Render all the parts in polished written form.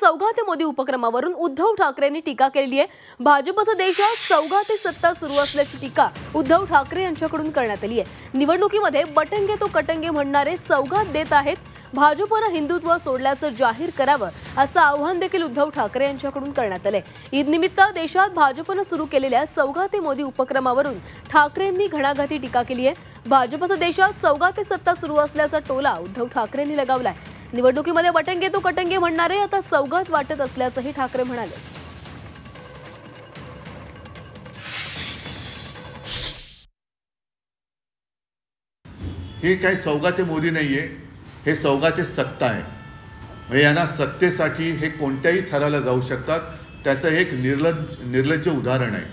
चौघा ते मोदी उपक्रमावरून उद्धव ठाकरेंनी टीका केली आहे। भाजपचं देशात चौघा ते सत्ता सुरू असल्याची टीका उद्धव ठाकरे यांच्याकडून करण्यात आली आहे। निवडणुकीमध्ये बटंगे तो कटंगे म्हणणारे सौगात देत आहेत। भाजपनं हिंदुत्व सोडल्याचं जाहीर करावं असं आव्हान देखील उद्धव ठाकरे यांच्याकडून करण्यात आलंय। ईद निमित्त देशात भाजपनं सुरू केलेल्या चौघा ते मोदी उपक्रमावरून ठाकरेंनी घणाघाती टीका केली आहे। भाजपचं देशात चौघा ते सत्ता सुरू असल्याचा टोला उद्धव ठाकरेंनी लगावलाय। निवडणुकीमध्ये बटंगे तो कटंगे म्हणणारे आता सौगात वाटत असल्याचंही ठाकरे म्हणाले। हे काही सौगाते मोदी नाहीये, हे सौगाते सत्ता आहे। म्हणजे यांना सत्तेसाठी हे कोणत्याही थराला जाऊ शकतात, त्याचं एक निर्लज्ज उदाहरण आहे।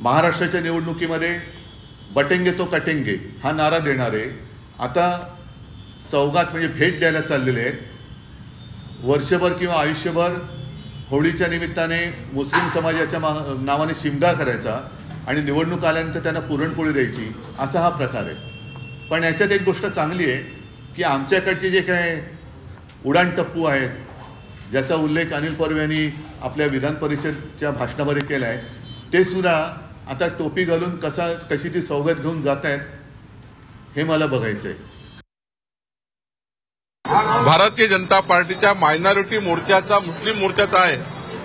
महाराष्ट्राच्या निवडणुकीमध्ये बटेंगे तो कटेंगे हा नारा देणारे आता सौगात म्हणजे भेट द्यायला चाललेले आहेत। वर्षभर किंवा आयुष्यभर होळीच्या निमित्ताने मुस्लिम समाजाच्या नावाने शिमगा करायचा आणि निवडणूक आल्यानंतर त्यांना पुरणपोळी द्यायची, असा हा प्रकार आहे। पण याच्यात एक गोष्ट चांगली आहे की आमच्याकडचे जे काय उडाण टप्पू आहेत, ज्याचा उल्लेख अनिल परब यांनी आपल्या विधान परिषदच्या भाषणामध्ये केला आहे, ते सुद्धा आता टोपी घालून कशी ती सौगात घेऊन जात आहेत हे मला बघायचं आहे। भारतीय जनता पार्टीच्या मायनॉरिटी मोर्चाचा मुस्लिम मोर्चाचा आहे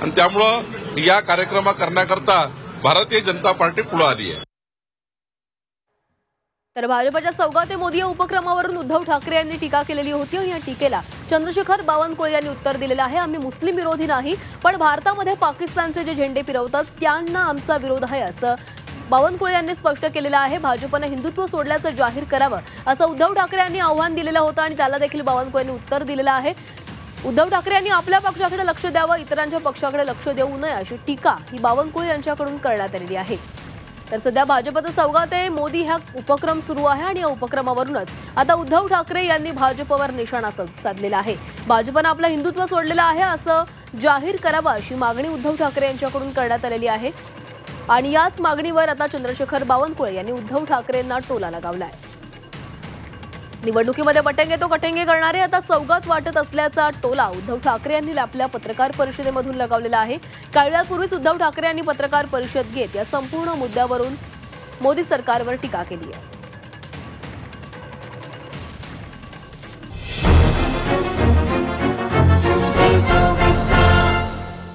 आणि त्यामुळं या कार्यक्रम करण्याकरता भारतीय जनता पार्टी पुढे आली आहे। तर भाजपच्या चौघा ते मोदी या उपक्रमावरून उद्धव ठाकरे यांनी टीका केलेली होती आणि या टीकेला चंद्रशेखर बावनकुळे यांनी उत्तर दिलेलं आहे। आम्ही मुस्लिम विरोधी नाही, पण भारतामध्ये पाकिस्तानचे जे झेंडे फिरवतात त्यांना आमचा विरोध आहे असं बावनकुळे यांनी स्पष्ट केलेलं आहे। भाजपने हिंदुत्व सोडल्याचं जाहीर करावं असं उद्धव ठाकरे यांनी आव्हान दिलेलं होतं आणि त्याला देखील बावनकुळे यांनी उत्तर दिलेलं आहे। उद्धव ठाकरे यांनी आपल्या पक्षाकडे लक्ष द्यावं, इतरांच्या पक्षाकडे लक्ष देऊ नये अशी टीका ही बावनकुळे यांच्याकडून करण्यात आलेली आहे। तर सध्या भाजपचा चौघा ते मोदी हा उपक्रम सुरू आहे आणि या उपक्रमावरूनच आता उद्धव ठाकरे यांनी भाजपवर निशाणा साधलेला आहे। भाजपनं आपलं हिंदुत्व सोडलेलं आहे असं जाहीर करावं अशी मागणी उद्धव ठाकरे यांच्याकडून करण्यात आलेली आहे आणि याच मागणीवर आता चंद्रशेखर बावनकुळे यांनी उद्धव ठाकरेंना टोला लगावलाय। निवडणुकीमध्ये बटंगे तो कटंगे करणारे आता सौगात वाटत असल्याचा टोला उद्धव ठाकरे यांनी आपल्या पत्रकार परिषदेमधून लगावलेला आहे। काही वेळापूर्वीच उद्धव ठाकरे यांनी पत्रकार परिषद घेत या संपूर्ण मुद्द्यावरून मोदी सरकारवर टीका केली आहे।